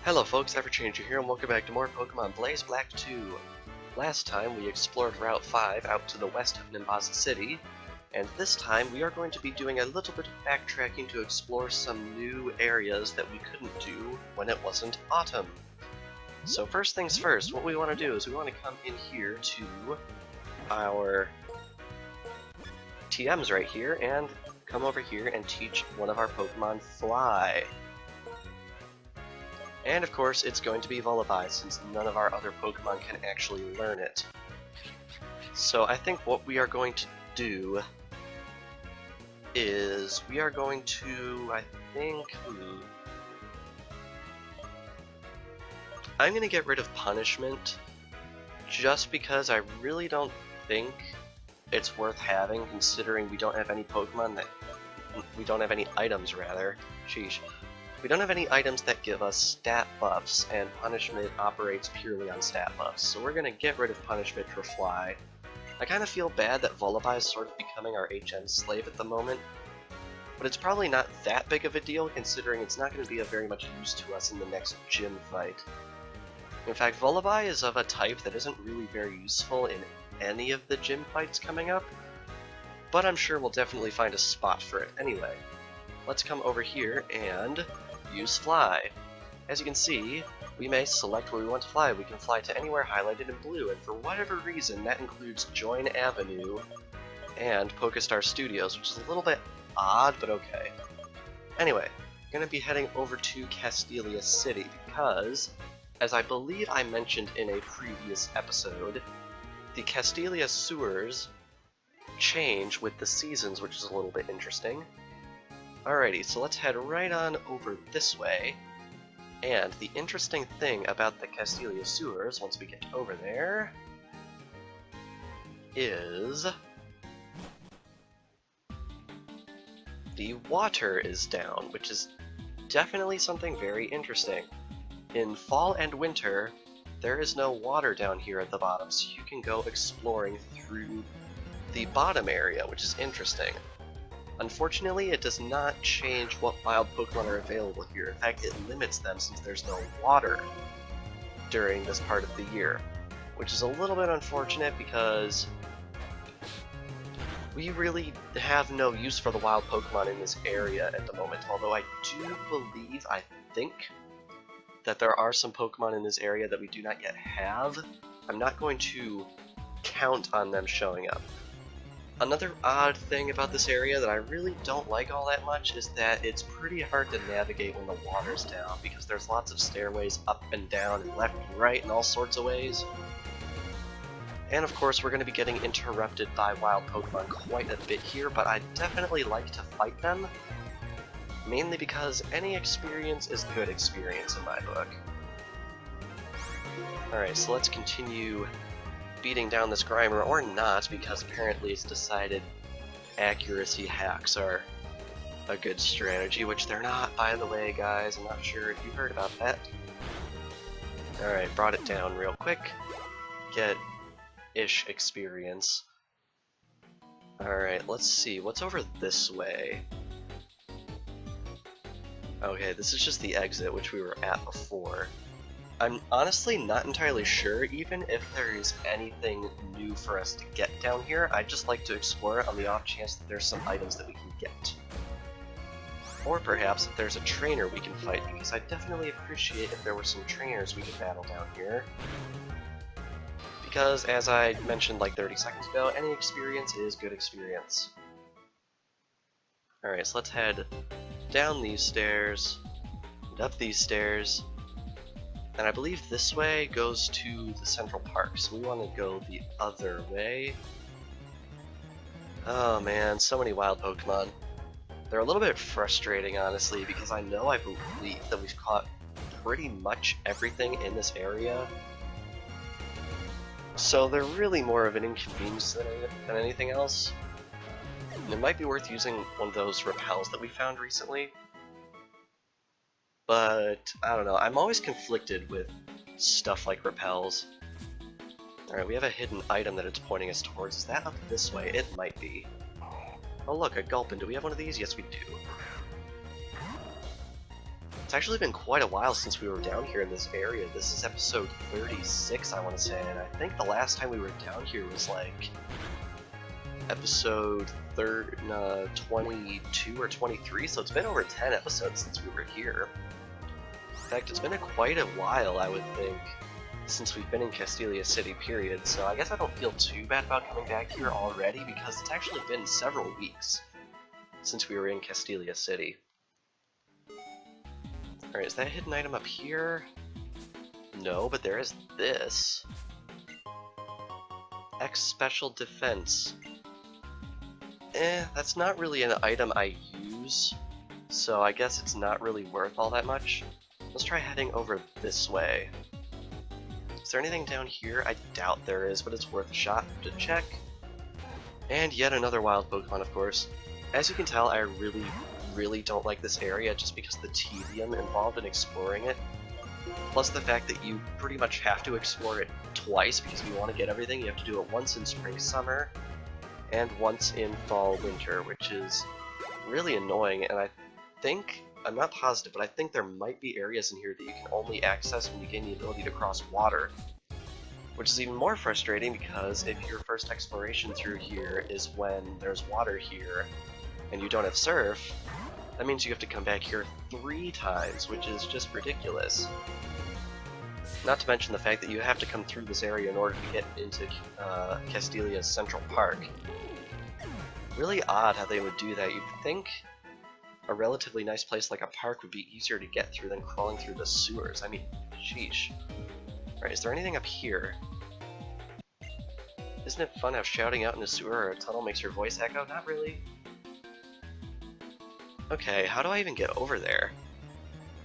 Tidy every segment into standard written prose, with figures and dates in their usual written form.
Hello folks, Everchanger here, and welcome back to more Pokemon Blaze Black 2. Last time we explored Route 5 out to the west of Nimbasa City, and this time we are going to be doing a little bit of backtracking to explore some new areas that we couldn't do when it wasn't autumn. So first things first, what we want to do is we want to come in here to our TMs right here, and come over here and teach one of our Pokemon Fly. And of course, it's going to be Volibile, since none of our other Pokemon can actually learn it. So I think what we are going to do is we are going to, I'm going to get rid of Punishment, just because I really don't think it's worth having, considering we don't have any Pokemon that, we don't have any items rather, sheesh. We don't have any items that give us stat buffs, and Punishment operates purely on stat buffs, so we're going to get rid of Punishment for Fly. I kind of feel bad that Volibile is sort of becoming our HM slave at the moment, but it's probably not that big of a deal considering it's not going to be of very much use to us in the next gym fight. In fact, Volibile is of a type that isn't really very useful in any of the gym fights coming up, but I'm sure we'll definitely find a spot for it anyway. Let's come over here and use Fly. As you can see, we may select where we want to fly. We can fly to anywhere highlighted in blue, and for whatever reason that includes Join Avenue and Pokestar Studios, which is a little bit odd, but okay. Anyway, I'm going to be heading over to Castelia City because, as I believe I mentioned in a previous episode, the Castelia sewers change with the seasons, which is a little bit interesting. Alrighty, so let's head right on over this way, and the interesting thing about the Castelia sewers, once we get over there, is the water is down, which is definitely something very interesting. In fall and winter, there is no water down here at the bottom, so you can go exploring through the bottom area, which is interesting. Unfortunately, it does not change what wild Pokemon are available here. In fact, it limits them since there's no water during this part of the year, which is a little bit unfortunate because we really have no use for the wild Pokemon in this area at the moment, although I do believe, I think, that there are some Pokemon in this area that we do not yet have. I'm not going to count on them showing up. Another odd thing about this area that I really don't like all that much is that it's pretty hard to navigate when the water's down, because there's lots of stairways up and down and left and right and all sorts of ways. And of course we're going to be getting interrupted by wild Pokemon quite a bit here, but I definitely like to fight them, mainly because any experience is good experience in my book. Alright, so let's continue beating down this Grimer, or not, because apparently it's decided accuracy hacks are a good strategy, which they're not, by the way, guys. I'm not sure if you heard about that. Alright, brought it down real quick. Get-ish experience. Alright, let's see, what's over this way? Okay, this is just the exit, which we were at before. I'm honestly not entirely sure, even if there is anything new for us to get down here. I'd just like to explore it on the off chance that there's some items that we can get. Or perhaps if there's a trainer we can fight, because I'd definitely appreciate if there were some trainers we could battle down here. Because, as I mentioned like 30 seconds ago, any experience is good experience. Alright, so let's head down these stairs, and up these stairs. And I believe this way goes to the Central Park, so we want to go the other way. Oh man, so many wild Pokemon. They're a little bit frustrating, honestly, because I know I believe that we've caught pretty much everything in this area. So they're really more of an inconvenience than anything else. And it might be worth using one of those repels that we found recently. But, I don't know, I'm always conflicted with stuff like repels. Alright, we have a hidden item that it's pointing us towards. Is that up this way? It might be. Oh look, a Gulpin. Do we have one of these? Yes, we do. It's actually been quite a while since we were down here in this area. This is episode 36, I want to say, and I think the last time we were down here was like episode 22 or 23, so it's been over 10 episodes since we were here. In fact, it's been quite a while, I would think, since we've been in Castelia City, period, so I guess I don't feel too bad about coming back here already, because it's actually been several weeks since we were in Castelia City. Alright, is that a hidden item up here? No, but there is this. X Special Defense. That's not really an item I use, so I guess it's not really worth all that much. Let's try heading over this way. Is there anything down here? I doubt there is, but it's worth a shot to check. And yet another wild Pokemon, of course. As you can tell, I really don't like this area just because of the tedium involved in exploring it. Plus the fact that you pretty much have to explore it twice, because if you want to get everything, you have to do it once in spring, summer, and once in fall, winter, which is really annoying. And I think, I'm not positive, but I think there might be areas in here that you can only access when you gain the ability to cross water. Which is even more frustrating because if your first exploration through here is when there's water here, and you don't have surf, that means you have to come back here 3 times, which is just ridiculous. Not to mention the fact that you have to come through this area in order to get into Castelia's Central Park. Really odd how they would do that. You'd think a relatively nice place like a park would be easier to get through than crawling through the sewers. I mean, sheesh. Alright, is there anything up here? Isn't it fun how shouting out in a sewer or a tunnel makes your voice echo? Not really. Okay, how do I even get over there?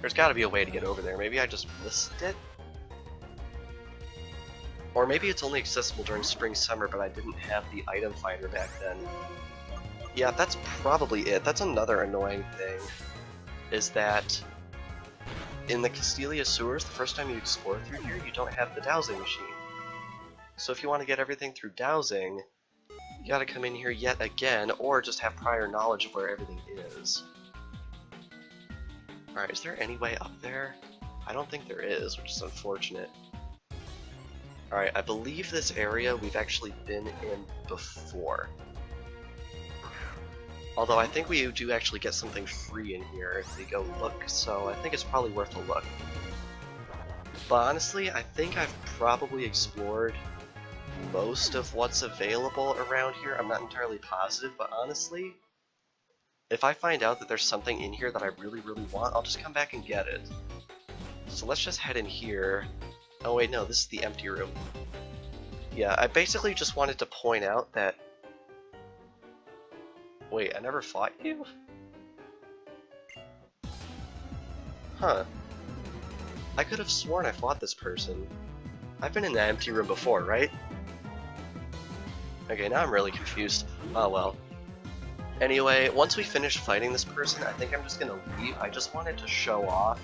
There's gotta be a way to get over there. Maybe I just missed it? Or maybe it's only accessible during spring, summer, but I didn't have the item finder back then. Yeah, that's probably it. That's another annoying thing, is that in the Castelia sewers, the first time you explore through here, you don't have the dowsing machine. So if you want to get everything through dowsing, you gotta come in here yet again, or just have prior knowledge of where everything is. Alright, is there any way up there? I don't think there is, which is unfortunate. Alright, I believe this area we've actually been in before. Although I think we do actually get something free in here if we go look, so I think it's probably worth a look. But honestly, I think I've probably explored most of what's available around here. I'm not entirely positive, but honestly, if I find out that there's something in here that I really want, I'll just come back and get it. So let's just head in here. Oh wait, no, this is the empty room. Yeah, I basically just wanted to point out that... Wait, I never fought you? Huh. I could have sworn I fought this person. I've been in the empty room before, right? Okay, now I'm really confused. Oh well. Anyway, once we finish fighting this person, I think I'm just gonna leave. I just wanted to show off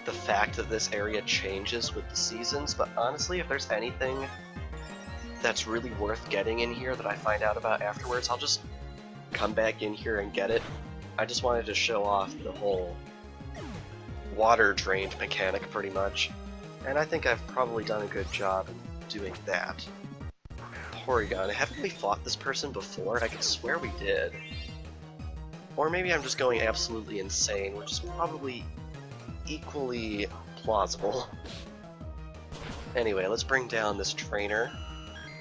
the fact that this area changes with the seasons, but honestly, if there's anything that's really worth getting in here that I find out about afterwards, I'll just come back in here and get it. I just wanted to show off the whole water drained mechanic, pretty much. And I think I've probably done a good job in doing that. Porygon, haven't we fought this person before? I could swear we did. Or maybe I'm just going absolutely insane, which is probably equally plausible. Anyway, let's bring down this trainer.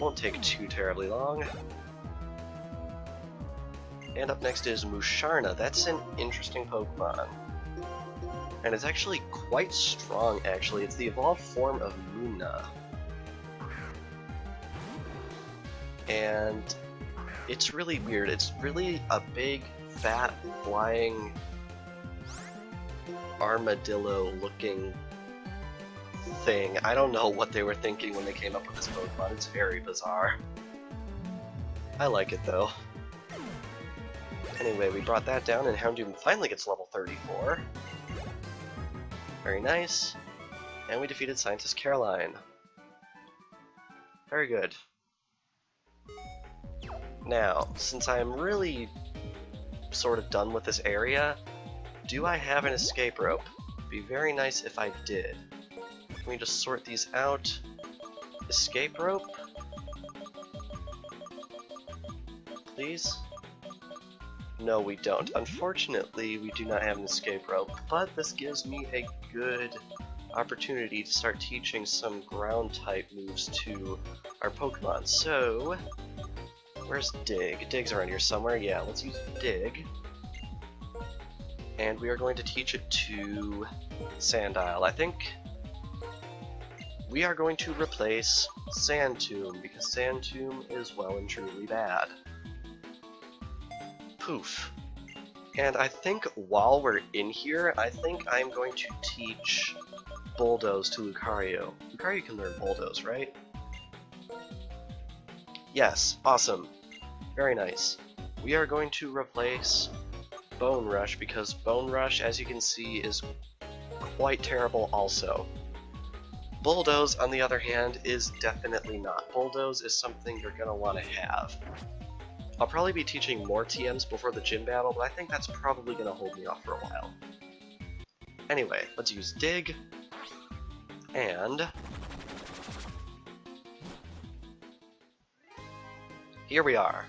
Won't take too terribly long. And up next is Musharna. That's an interesting Pokemon. And it's actually quite strong, actually. It's the evolved form of Munna. And it's really weird. It's really a big, fat, flying, armadillo-looking thing. I don't know what they were thinking when they came up with this Pokemon. It's very bizarre. I like it, though. Anyway, we brought that down, and Houndoom finally gets level 34. Very nice. And we defeated Scientist Caroline. Very good. Now, since I'm really sort of done with this area, Do I have an escape rope? Be very nice if I did. Can we just sort these out? Escape rope? Please? No, we don't. Unfortunately, we do not have an escape rope, but this gives me a good opportunity to start teaching some ground type moves to our Pokemon. So, where's Dig? Dig's around here somewhere. Yeah, let's use Dig. And we are going to teach it to Sandile. I think we are going to replace Sand Tomb, because Sand Tomb is well and truly bad. Poof. And I think while we're in here, I think I'm going to teach Bulldoze to Lucario. Lucario can learn Bulldoze, right? Yes, awesome. Very nice. We are going to replace Bone Rush, because Bone Rush, as you can see, is quite terrible also. Bulldoze, on the other hand, is definitely not. Bulldoze is something you're going to want to have. I'll probably be teaching more TMs before the gym battle, but I think that's probably going to hold me off for a while. Anyway, let's use Dig, and here we are.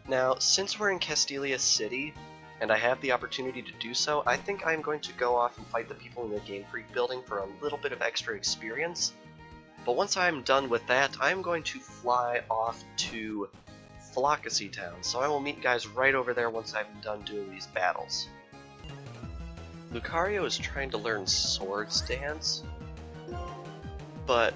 Now, since we're in Castelia City, and I have the opportunity to do so, I think I'm going to go off and fight the people in the Game Freak building for a little bit of extra experience. But once I'm done with that, I'm going to fly off to Phlocacy Town, so I will meet you guys right over there once I'm done doing these battles. Lucario is trying to learn Swords Dance, but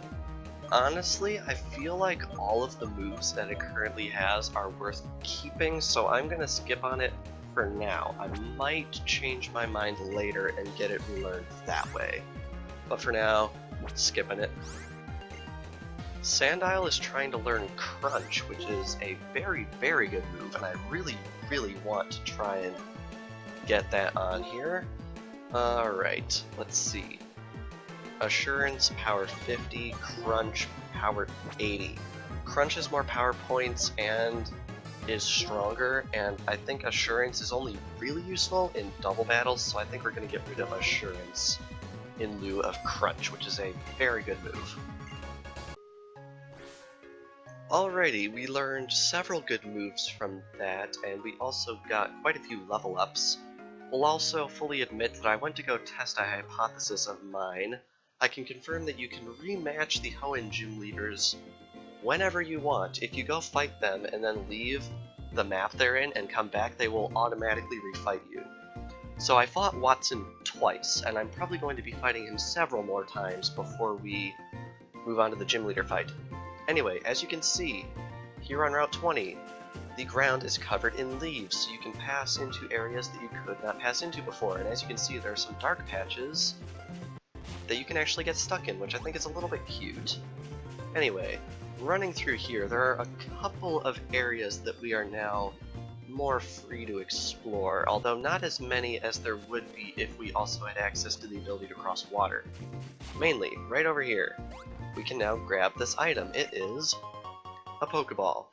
honestly, I feel like all of the moves that it currently has are worth keeping, so I'm going to skip on it for now. I might change my mind later and get it relearned that way, but for now, skipping it. Sandile is trying to learn Crunch, which is a very, very good move, and I really, really want to try and get that on here. Alright, let's see. Assurance, power 50, Crunch, power 80. Crunch has more power points and is stronger, and I think Assurance is only really useful in double battles, so I think we're going to get rid of Assurance in lieu of Crunch, which is a very good move. Alrighty, we learned several good moves from that, and we also got quite a few level ups. We'll also fully admit that I went to go test a hypothesis of mine. I can confirm that you can rematch the Hoenn gym leaders whenever you want. If you go fight them and then leave the map they're in and come back, they will automatically refight you. So I fought Watson twice, and I'm probably going to be fighting him several more times before we move on to the gym leader fight. Anyway, as you can see, here on Route 20, the ground is covered in leaves, so you can pass into areas that you could not pass into before. And as you can see, there are some dark patches that you can actually get stuck in, which I think is a little bit cute. Anyway, running through here, there are a couple of areas that we are now more free to explore, although not as many as there would be if we also had access to the ability to cross water. Mainly, right over here, we can now grab this item. It is a Pokeball.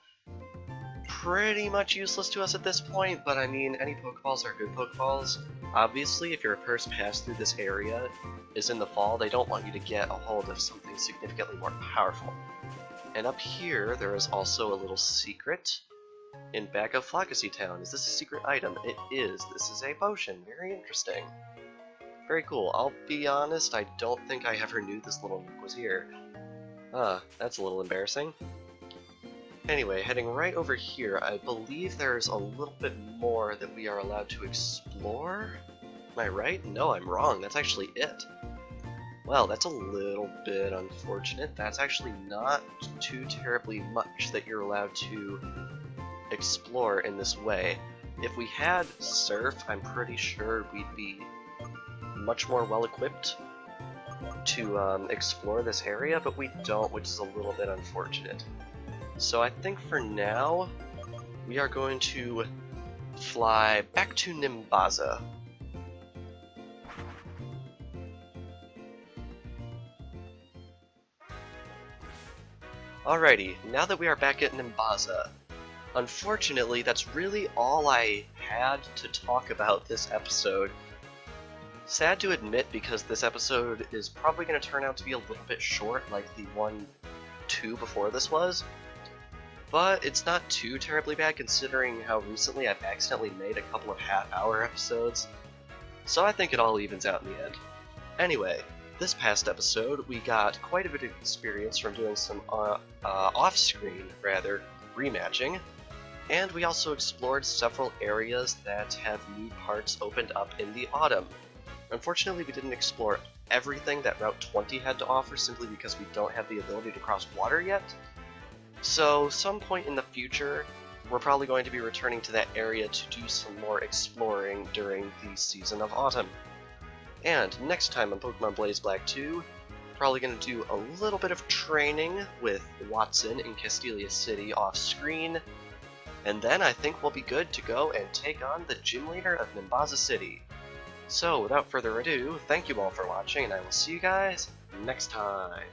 Pretty much useless to us at this point, but I mean, any Pokeballs are good Pokeballs. Obviously, if your first pass through this area is in the fall, they don't want you to get a hold of something significantly more powerful. And up here, there is also a little secret in back of Phlocacy Town. Is this a secret item? It is. This is a potion. Very interesting. Very cool. I'll be honest, I don't think I ever knew this little nook was here. That's a little embarrassing. Anyway, heading right over here, I believe there's a little bit more that we are allowed to explore? Am I right? No, I'm wrong. That's actually it. Well, that's a little bit unfortunate. That's actually not too terribly much that you're allowed to explore in this way. If we had Surf, I'm pretty sure we'd be much more well-equipped to explore this area, but we don't, which is a little bit unfortunate. So I think for now, we are going to fly back to Nimbaza. Alrighty, now that we are back at Nimbaza, unfortunately that's really all I had to talk about this episode. Sad to admit because this episode is probably going to turn out to be a little bit short like the 1-2 before this was, but it's not too terribly bad considering how recently I've accidentally made a couple of half-hour episodes, so I think it all evens out in the end. Anyway, this past episode we got quite a bit of experience from doing some off-screen, rematching, and we also explored several areas that have new parts opened up in the autumn. Unfortunately, we didn't explore everything that Route 20 had to offer simply because we don't have the ability to cross water yet. So, some point in the future, we're probably going to be returning to that area to do some more exploring during the season of autumn. And next time on Pokemon Blaze Black 2, probably going to do a little bit of training with Watson in Castelia City off-screen, and then I think we'll be good to go and take on the gym leader of Nimbaza City. So, without further ado, thank you all for watching, and I will see you guys next time.